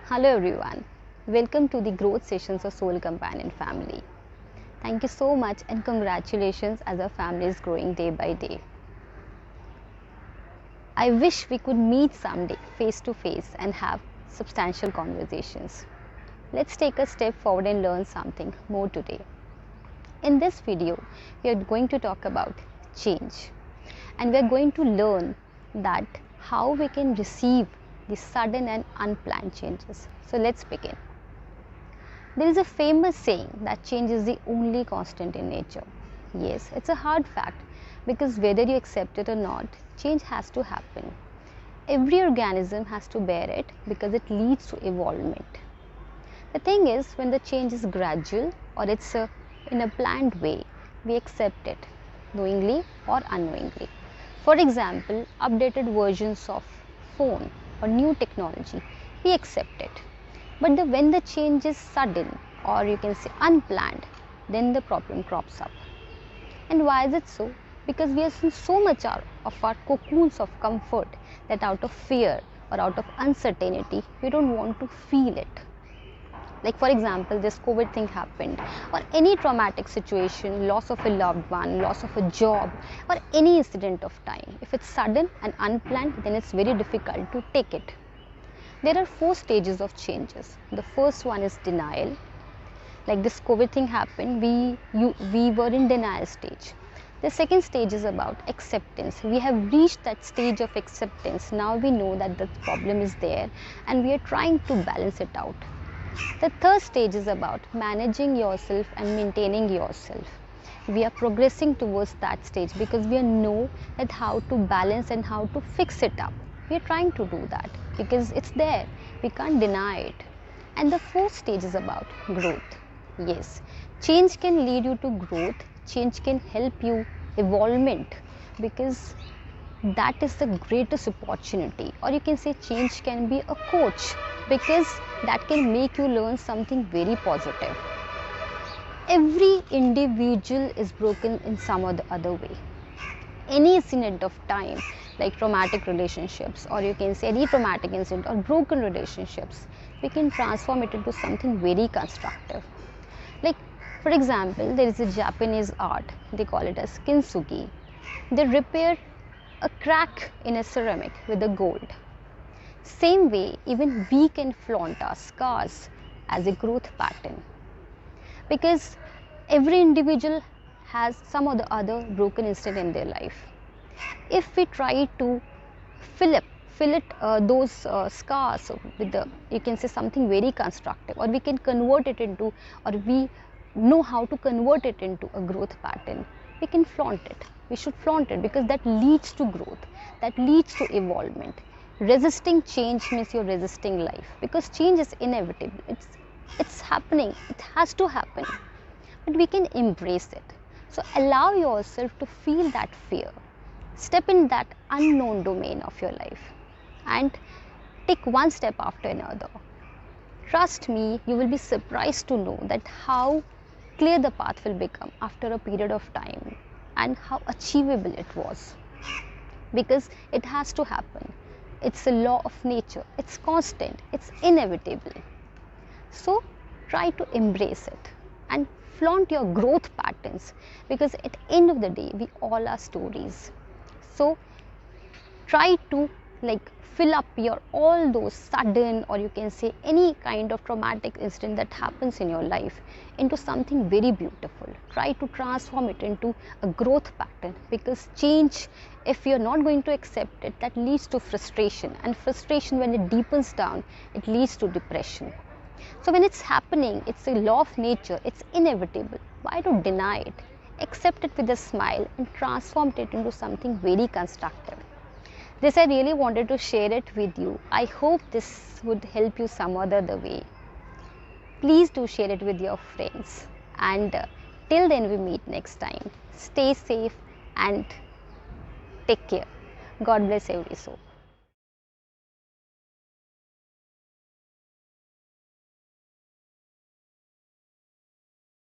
Hello everyone, welcome to the growth sessions of Soul Companion family. Thank you so much and congratulations as our family is growing day by day. I wish we could meet someday face to face and have substantial conversations. Let's take a step forward and learn something more today. In this video, we are going to talk about change, and we are going to learn that how we can receive the sudden and unplanned changes. So let's begin. There is a famous saying that change is the only constant in nature. Yes, it's a hard fact because whether you accept it or not, change has to happen. Every organism has to bear it because it leads to evolvement. The thing is, when the change is gradual or it's in a planned way, we accept it knowingly or unknowingly. For example, updated versions of phone or new technology, we accept it. But when the change is sudden or you can say unplanned, then the problem crops up. And why is it so? Because we are in so much of our cocoons of comfort that out of fear or out of uncertainty, we don't want to feel it. Like for example, this COVID thing happened, or any traumatic situation, loss of a loved one, loss of a job, or any incident of time. If it's sudden and unplanned, then it's very difficult to take it. There are 4 stages of changes. The first one is denial. Like this COVID thing happened, we were in denial stage. The second stage is about acceptance. We have reached that stage of acceptance. Now we know that the problem is there and we are trying to balance it out. The third stage is about managing yourself and maintaining yourself. We are progressing towards that stage because we know that how to balance and how to fix it up. We are trying to do that because it's there. We can't deny it. And the fourth stage is about growth. Yes, change can lead you to growth. Change can help you evolvement because that is the greatest opportunity. Or you can say change can be a coach because that can make you learn something very positive. Every individual is broken in some or the other way. Any incident of time like traumatic relationships, or you can say any traumatic incident or broken relationships, we can transform it into something very constructive. Like for example, there is a Japanese art, they call it as kintsugi. They repair a crack in a ceramic with a gold. Same way, even we can flaunt our scars as a growth pattern, because every individual has some or the other broken incident in their life. If we try to fill those scars with you can say something very constructive, or we can convert it into, or we know how to convert it into a growth pattern, we can flaunt it. We should flaunt it because that leads to growth, that leads to evolvement. Resisting change means you're resisting life, because change is inevitable. It's happening. It has to happen. But we can embrace it. So allow yourself to feel that fear. Step in that unknown domain of your life and take one step after another. Trust me, you will be surprised to know that how clear the path will become after a period of time and how achievable it was. Because it has to happen. It's a law of nature. It's constant. It's inevitable. So try to embrace it and flaunt your growth patterns, because at the end of the day, we all are stories. So try to fill up your all those sudden, or you can say any kind of traumatic incident that happens in your life into something very beautiful. Try to transform it into a growth pattern, because change, if you're not going to accept it, that leads to frustration, and frustration, when it deepens down, it leads to depression. So when it's happening, it's a law of nature, it's inevitable. Why to deny it? Accept it with a smile and transform it into something very constructive. This I really wanted to share it with you. I hope this would help you some other way. Please do share it with your friends. And till then we meet next time. Stay safe and take care. God bless every soul.